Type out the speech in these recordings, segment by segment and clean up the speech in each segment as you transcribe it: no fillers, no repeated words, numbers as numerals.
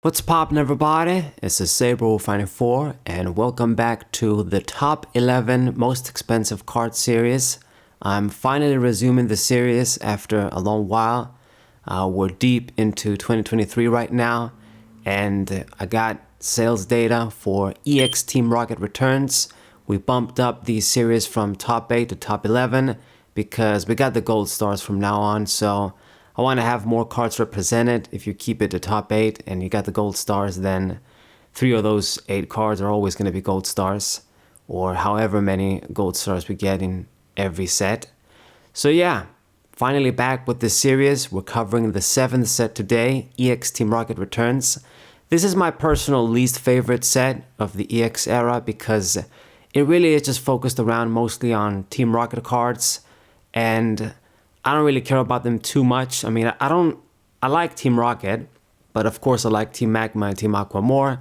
What's poppin', everybody? It's the Saber054 and welcome back to the top 11 most expensive card series. I'm finally resuming the series after a long while. We're deep into 2023 right now, and I got sales data for EX Team Rocket returns. We bumped up the series from top 8 to top 11 because we got the gold stars from now on, so I want to have more cards represented. If you keep it to top 8 and you got the gold stars, then 3 of those 8 cards are always going to be gold stars, or however many gold stars we get in every set. So yeah, finally back with this series. We're covering the 7th set today, EX Team Rocket Returns. This is my personal least favorite set of the EX era because it really is just focused around mostly on Team Rocket cards, and I don't really care about them too much. I mean, I like Team Rocket, but of course I like Team Magma and Team Aqua more.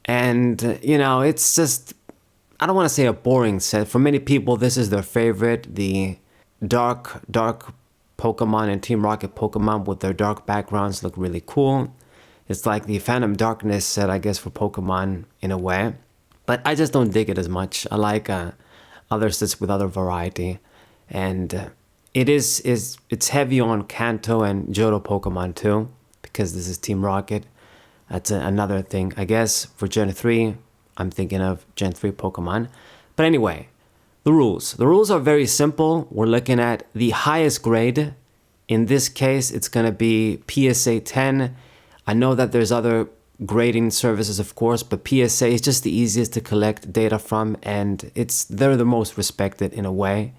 And, you know, it's just, I don't want to say a boring set. For many people, this is their favorite. The dark Pokemon and Team Rocket Pokemon with their dark backgrounds look really cool. It's like the Phantom Darkness set, I guess, for Pokemon in a way. But I just don't dig it as much. I like other sets with other variety. And it's heavy on Kanto and Johto Pokemon too, because this is Team Rocket. That's another thing. I guess for Gen 3, I'm thinking of Gen 3 Pokemon. But anyway, the rules. The rules are very simple. We're looking at the highest grade. In this case, it's going to be PSA 10. I know that there's other grading services, of course, but PSA is just the easiest to collect data from, and they're the most respected in a way.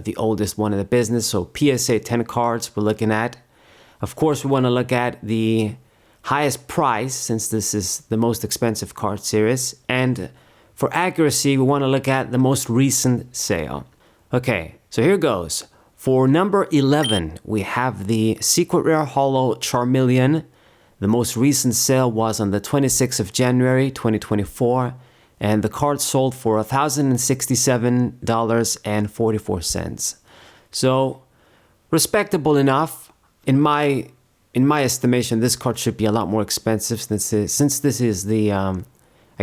The oldest one in the business. So PSA 10 cards we're looking at. Of course, we want to look at the highest price since this is the most expensive card series. And for accuracy, we want to look at the most recent sale. Okay, so here goes. For number 11, we have the Secret Rare Holo Charmeleon. The most recent sale was on the 26th of January, 2024. And the card sold for $1,067.44. So respectable enough. In my estimation, this card should be a lot more expensive since this is the I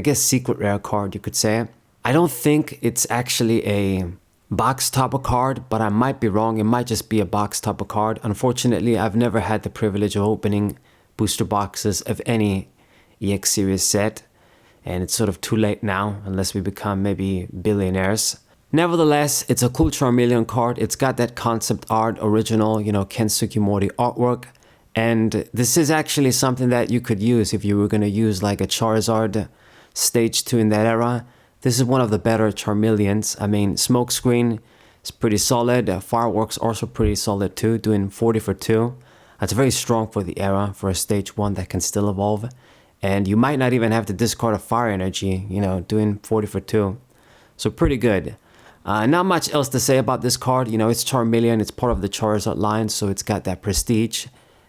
guess secret rare card, you could say. I don't think it's actually a box topper card, but I might be wrong. It might just be a box topper card. Unfortunately, I've never had the privilege of opening booster boxes of any EX series set. And it's sort of too late now, unless we become maybe billionaires. Nevertheless, it's a cool Charmeleon card. It's got that concept art, original, Ken Sugimori artwork. And this is actually something that you could use if you were going to use like a Charizard Stage 2 in that era. This is one of the better Charmeleons. I mean, Smokescreen is pretty solid. Fireworks also pretty solid too, doing 40 for 2. That's very strong for the era, for a Stage 1 that can still evolve. And you might not even have to discard a fire energy, doing 40 for 2. So pretty good. Not much else to say about this card. It's Charmeleon. It's part of the Charizard line, so it's got that prestige.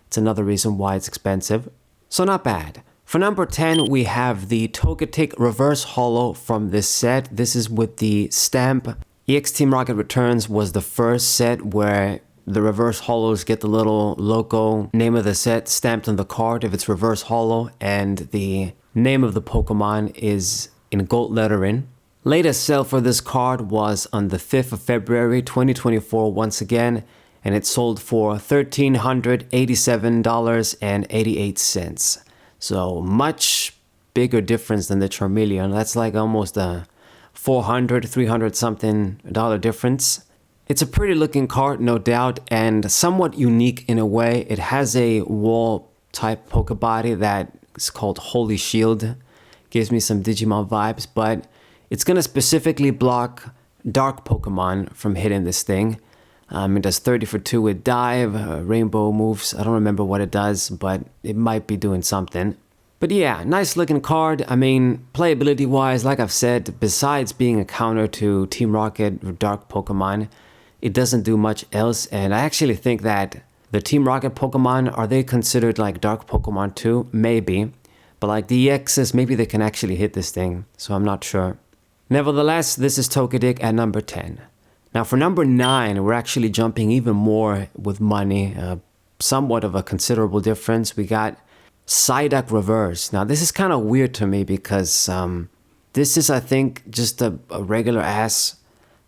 It's another reason why it's expensive. So not bad. For number 10, we have the Togetic Reverse Holo from this set. This is with the stamp. EX Team Rocket Returns was the first set where the reverse holos get the little logo name of the set stamped on the card if it's reverse holo, and the name of the Pokemon is in gold lettering. Latest sale for this card was on the 5th of February 2024 once again, and it sold for $1,387.88. So much bigger difference than the Charmeleon. That's like almost a $300 something difference. It's a pretty looking card, no doubt, and somewhat unique in a way. It has a wall type Pokebody that is called Holy Shield. Gives me some Digimon vibes, but it's going to specifically block dark Pokemon from hitting this thing. It does 30 for 2 with dive, rainbow moves. I don't remember what it does, but it might be doing something. But yeah, nice looking card. I mean, playability wise, like I've said, besides being a counter to Team Rocket or dark Pokemon, it doesn't do much else. And I actually think that the Team Rocket Pokemon, are they considered like dark Pokemon too? Maybe. But like the EXs, maybe they can actually hit this thing. So I'm not sure. Nevertheless, this is Togetic at number 10. Now for number 9, we're actually jumping even more with money. Somewhat of a considerable difference. We got Psyduck Reverse. Now this is kind of weird to me because this is, I think, just a regular ass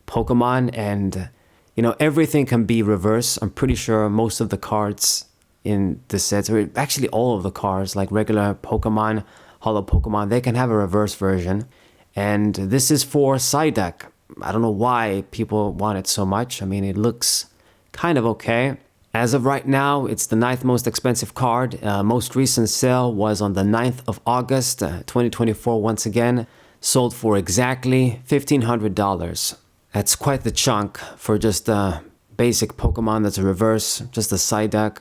Pokemon, and you know, everything can be reverse. I'm pretty sure most of the cards in the sets, or actually all of the cards, like regular Pokemon, holo Pokemon, they can have a reverse version. And this is for Psyduck. I don't know why people want it so much. I mean, it looks kind of okay. As of right now, it's the 9th most expensive card. Most recent sale was on the 9th of August, 2024 once again. Sold for exactly $1,500. That's quite the chunk for just a basic Pokemon that's a reverse, just a Psyduck.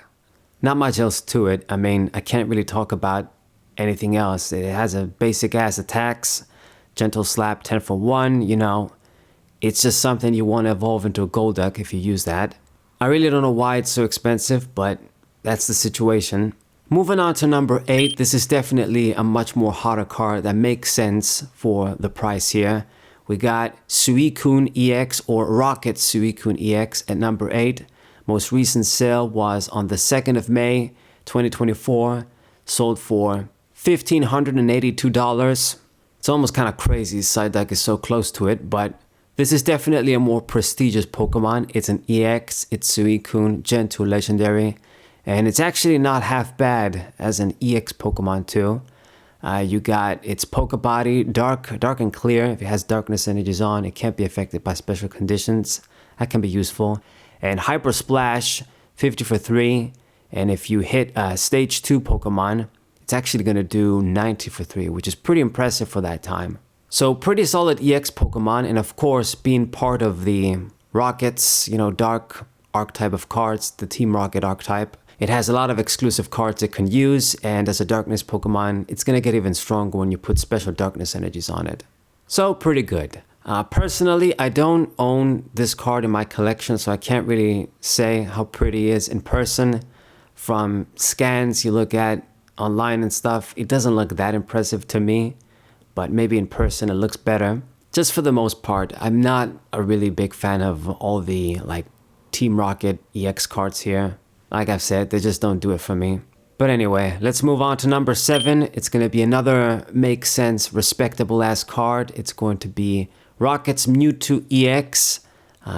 Not much else to it. I mean, I can't really talk about anything else. It has a basic ass attacks, gentle slap, 10 for 1, you know. It's just something you want to evolve into a Golduck if you use that. I really don't know why it's so expensive, but that's the situation. Moving on to number 8, this is definitely a much more hotter card that makes sense for the price here. We got Suicune EX, or Rocket Suicune EX, at number 8. Most recent sale was on the 2nd of May, 2024. Sold for $1,582. It's almost kind of crazy Psyduck is so close to it, but this is definitely a more prestigious Pokemon. It's an EX, it's Suicune, Gen 2 Legendary, and it's actually not half bad as an EX Pokemon too. You got its Poke Body, dark and clear. If it has darkness energies on, it can't be affected by special conditions. That can be useful. And Hyper Splash, 50 for 3. And if you hit a Stage 2 Pokemon, it's actually going to do 90 for 3, which is pretty impressive for that time. So pretty solid EX Pokemon, and of course being part of the Rockets, you know, dark archetype of cards, the Team Rocket archetype. It has a lot of exclusive cards it can use, and as a darkness Pokemon, it's going to get even stronger when you put special darkness energies on it. So pretty good. Personally, I don't own this card in my collection, so I can't really say how pretty it is in person. From scans you look at online and stuff, it doesn't look that impressive to me. But maybe in person it looks better. Just for the most part, I'm not a really big fan of all the like Team Rocket EX cards here. Like I've said, they just don't do it for me. But anyway, let's move on to number 7. It's going to be another make sense, respectable ass card. It's going to be Rocket's Mewtwo EX.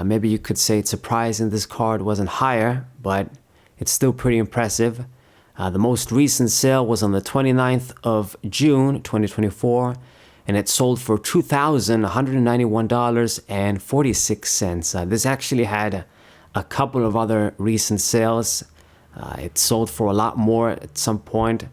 Maybe you could say it's surprising this card wasn't higher, but it's still pretty impressive. The most recent sale was on the 29th of June, 2024, and it sold for $2,191.46. This actually had a couple of other recent sales. It sold for a lot more at some point.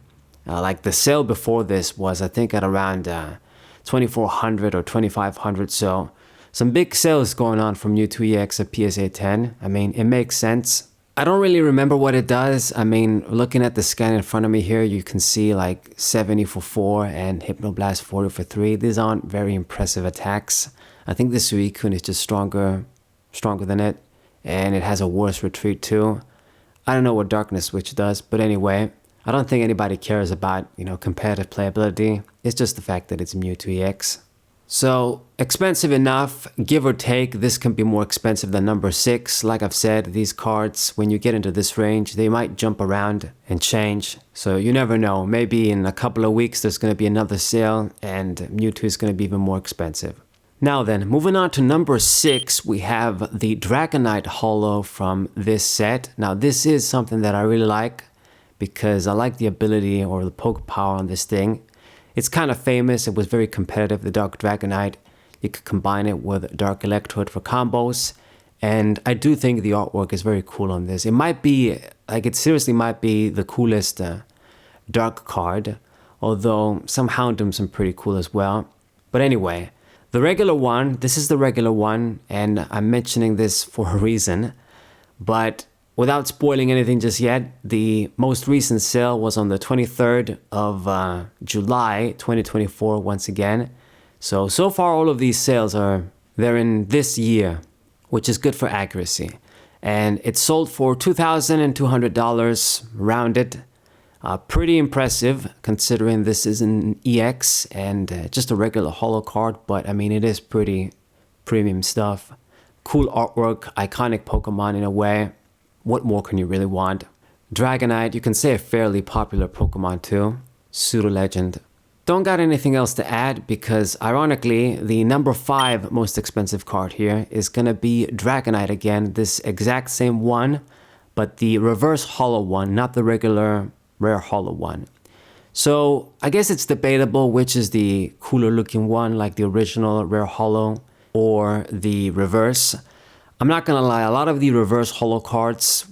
Like the sale before this was, I think, at around $2,400 or $2,500. So some big sales going on from Mewtwo EX at PSA 10. I mean, it makes sense. I don't really remember what it does. I mean, looking at the scan in front of me here, you can see like 70 for 4 and Hypnoblast 40 for 3. These aren't very impressive attacks. I think the Suicune is just stronger than it, and it has a worse retreat too. I don't know what Darkness Switch does, but anyway, I don't think anybody cares about, you know, competitive playability. It's just the fact that it's Mewtwo EX. So, expensive enough, give or take. This can be more expensive than number 6. Like I've said, these cards, when you get into this range, they might jump around and change. So you never know. Maybe in a couple of weeks there's going to be another sale and Mewtwo is going to be even more expensive. Now then, moving on to number 6, we have the Dragonite Holo from this set. Now this is something that I really like because I like the ability or the poke power on this thing. It's kind of famous. It was very competitive, the Dark Dragonite. You could combine it with Dark Electrode for combos. And I do think the artwork is very cool on this. It might be, like, it seriously might be the coolest Dark card. Although some Houndoom's are pretty cool as well. But anyway, the regular one, this is the regular one. And I'm mentioning this for a reason. But without spoiling anything just yet, the most recent sale was on the 23rd of July 2024 once again. So far all of these sales they're in this year, which is good for accuracy. And it sold for $2,200 rounded. Pretty impressive considering this is an EX and just a regular holo card, but I mean it is pretty premium stuff. Cool artwork, iconic Pokemon in a way. What more can you really want? Dragonite, you can say a fairly popular Pokemon too. Pseudo Legend. Don't got anything else to add because ironically, the number 5 most expensive card here is gonna be Dragonite again, this exact same one, but the reverse holo one, not the regular rare holo one. So I guess it's debatable which is the cooler looking one, like the original rare holo or the reverse. I'm not gonna lie, a lot of the reverse holo cards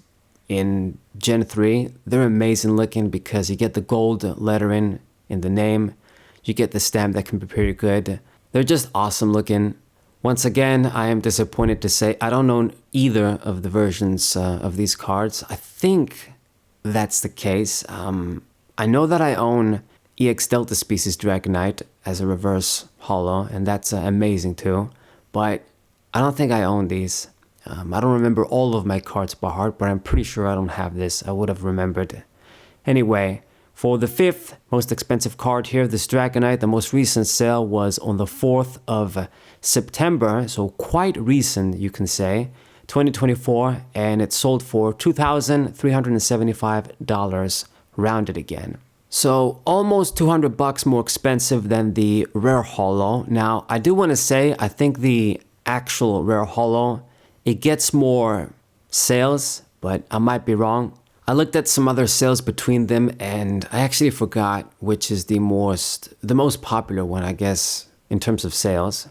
in Gen 3, they're amazing looking because you get the gold lettering in the name. You get the stamp that can be pretty good. They're just awesome looking. Once again, I am disappointed to say I don't own either of the versions of these cards. I think that's the case. I know that I own EX Delta Species Dragonite as a reverse holo, and that's amazing too. But I don't think I own these. I don't remember all of my cards by heart, but I'm pretty sure I don't have this. I would have remembered. Anyway, for the 5th most expensive card here, this Dragonite, the most recent sale was on the 4th of September, so quite recent, you can say, 2024, and it sold for $2,375, rounded again. So almost $200 more expensive than the rare holo. Now, I do want to say, I think the actual rare holo, it gets more sales, but I might be wrong. I looked at some other sales between them and I actually forgot which is the most popular one, I guess, in terms of sales.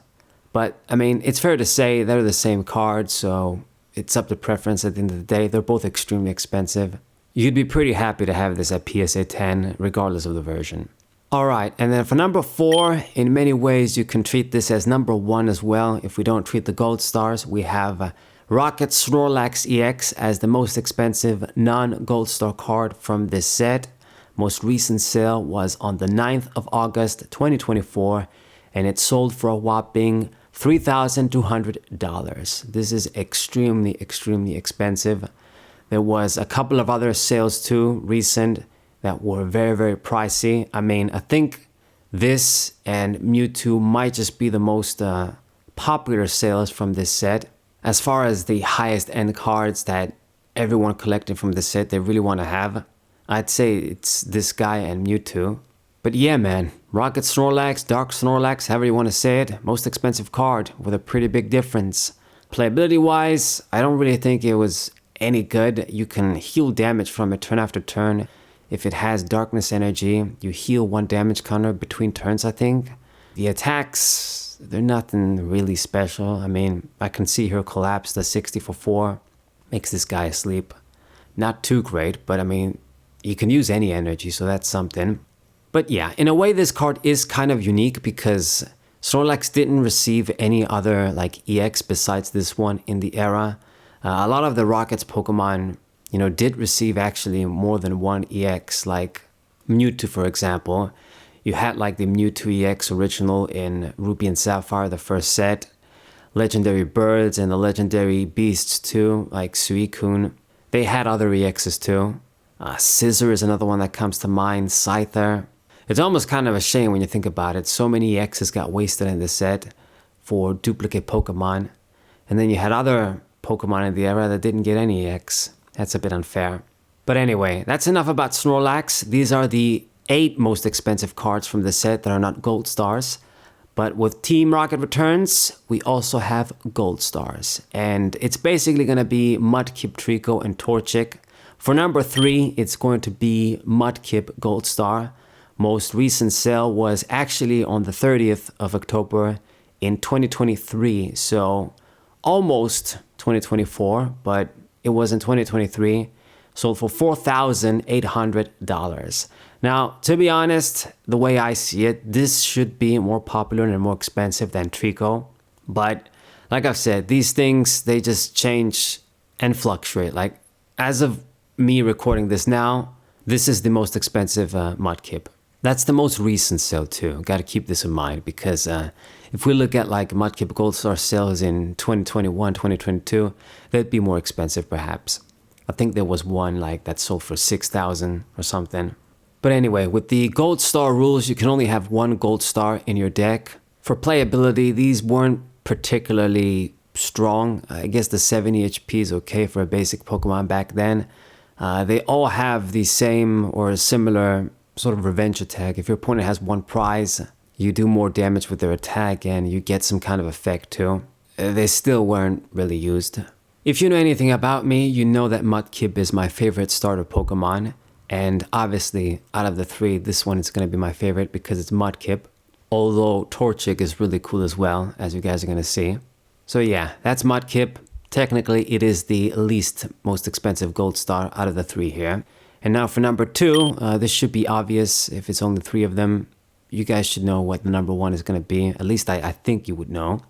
But I mean, it's fair to say they're the same card, so it's up to preference at the end of the day. They're both extremely expensive. You'd be pretty happy to have this at PSA 10, regardless of the version. Alright, and then for number 4, in many ways you can treat this as number 1 as well. If we don't treat the gold stars, we have Rocket Snorlax EX as the most expensive non-gold star card from this set. Most recent sale was on the 9th of August 2024 and it sold for a whopping $3,200. This is extremely expensive. There was a couple of other sales too, recent, that were very pricey. I mean, I think this and Mewtwo might just be the most popular sales from this set. As far as the highest end cards that everyone collecting from this set they really want to have, I'd say it's this guy and Mewtwo. But yeah, man, Rocket Snorlax, Dark Snorlax, however you want to say it, most expensive card with a pretty big difference. Playability wise, I don't really think it was any good. You can heal damage from it turn after turn. If it has darkness energy, you heal 1 damage counter between turns, I think. The attacks, they're nothing really special. I mean, I can see her collapse the 60 for 4. Makes this guy asleep. Not too great, but I mean, you can use any energy, so that's something. But yeah, in a way this card is kind of unique because Snorlax didn't receive any other like EX besides this one in the era. A lot of the Rocket's Pokemon, you know, did receive actually more than 1 EX, like Mewtwo, for example. You had like the Mewtwo EX original in Ruby and Sapphire, the first set. Legendary birds and the legendary beasts too, like Suicune. They had other EXs too. Scizor is another one that comes to mind, Scyther. It's almost kind of a shame when you think about it. So many EXs got wasted in this set for duplicate Pokemon. And then you had other Pokemon in the era that didn't get any EX. That's a bit unfair. But anyway, that's enough about Snorlax. These are the 8 most expensive cards from the set that are not gold stars. But with Team Rocket returns, we also have gold stars. And it's basically going to be Mudkip, Trico, and Torchic. For number 3, it's going to be Mudkip Gold Star. Most recent sale was actually on the 30th of October in 2023. So almost 2024, but it was in 2023. Sold for $4,800. Now, to be honest, the way I see it, this should be more popular and more expensive than Trico. But like I've said, these things, they just change and fluctuate. Like, as of me recording this now, this is the most expensive Mudkip. That's the most recent sale too. Got to keep this in mind because if we look at like Mudkip Gold Star sales in 2021, 2022, they'd be more expensive perhaps. I think there was one like that sold for $6,000 or something. But anyway, with the gold star rules, you can only have 1 gold star in your deck. For playability, these weren't particularly strong. I guess the 70 HP is okay for a basic Pokemon back then. They all have the same or a similar sort of revenge attack. If your opponent has one prize, you do more damage with their attack and you get some kind of effect too. They still weren't really used. If you know anything about me, you know that Mudkip is my favorite starter Pokemon. And obviously, out of the three, this one is going to be my favorite because it's Mudkip. Although Torchic is really cool as well, as you guys are going to see. So yeah, that's Mudkip. Technically, it is the least most expensive gold star out of the three here. And now for number 2, this should be obvious if it's only 3 of them. You guys should know what the number 1 is going to be. At least I think you would know.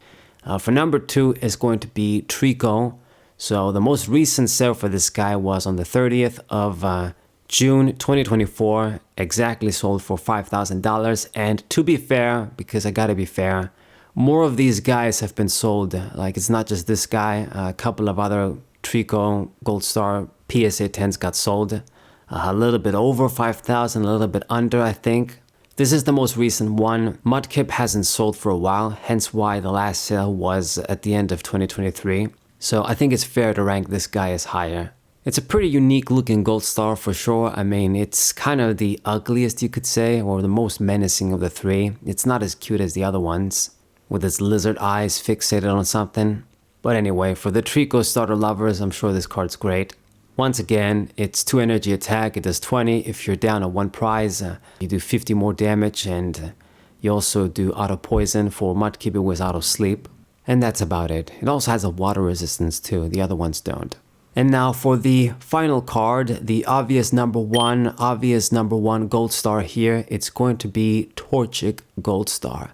For number 2 is going to be Trico. So the most recent sale for this guy was on the 30th of June 2024. Exactly sold for $5,000. And to be fair, because I gotta be fair, more of these guys have been sold. Like, it's not just this guy. A couple of other Trico Gold Star PSA 10s got sold. A little bit over 5,000, a little bit under, I think. This is the most recent one. Mudkip hasn't sold for a while, hence why the last sale was at the end of 2023. So I think it's fair to rank this guy as higher. It's a pretty unique looking gold star for sure. I mean, it's kind of the ugliest, you could say, or the most menacing of the 3. It's not as cute as the other ones, with its lizard eyes fixated on something. But anyway, for the Trico starter lovers, I'm sure this card's great. Once again, it's 2 energy attack, it does 20. If you're down on 1 prize, you do 50 more damage, and you also do auto poison. For Mudkip, it was auto sleep. And that's about it. It also has a water resistance too, the other ones don't. And now for the final card, the obvious number one gold star here, it's going to be Torchic Gold Star.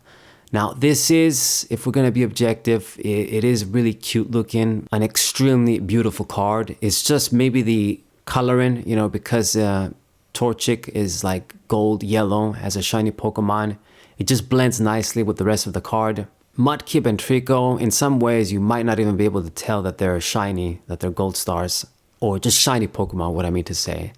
Now this is, if we're going to be objective, it is really cute looking, an extremely beautiful card. It's just maybe the coloring, you know, because Torchic is like gold yellow as a shiny Pokemon. It just blends nicely with the rest of the card. Mudkip and Trico, in some ways you might not even be able to tell that they're shiny, that they're gold stars, or just shiny Pokemon, what I mean to say.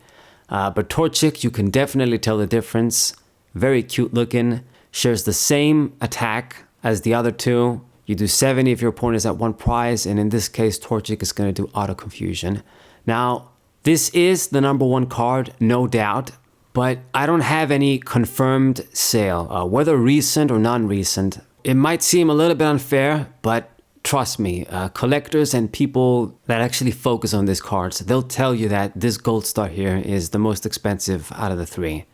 But Torchic, you can definitely tell the difference. Very cute looking. Shares the same attack as the other 2. You do 70 if your opponent is at 1 prize, and in this case, Torchic is going to do auto confusion. Now, this is the number 1 card, no doubt, but I don't have any confirmed sale, whether recent or non-recent. It might seem a little bit unfair, but trust me, collectors and people that actually focus on these cards, they'll tell you that this gold star here is the most expensive out of the 3.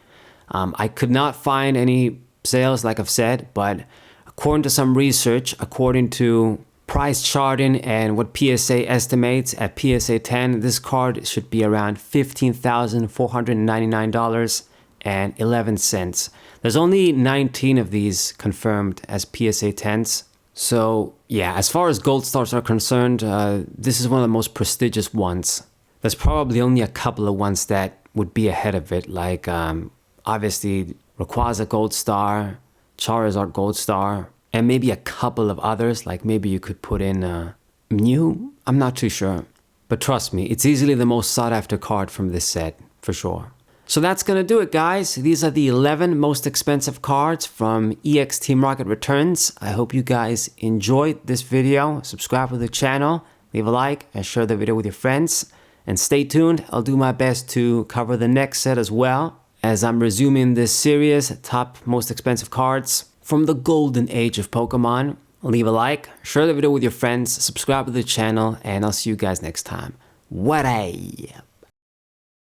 I could not find any sales, like I've said, but according to some research, according to price charting and what PSA estimates at PSA 10, this card should be around $15,499.11. There's only 19 of these confirmed as PSA 10s. So yeah, as far as gold stars are concerned, this is one of the most prestigious ones. There's probably only a couple of ones that would be ahead of it, like obviously Rayquaza Gold Star, Charizard Gold Star, and maybe a couple of others, like maybe you could put in Mew? I'm not too sure. But trust me, it's easily the most sought after card from this set, for sure. So that's gonna do it, guys. These are the 11 most expensive cards from EX Team Rocket Returns. I hope you guys enjoyed this video. Subscribe to the channel, leave a like, and share the video with your friends. And stay tuned, I'll do my best to cover the next set as well, as I'm resuming this series, top most expensive cards from the golden age of Pokemon. Leave a like, share the video with your friends, subscribe to the channel, and I'll see you guys next time. What a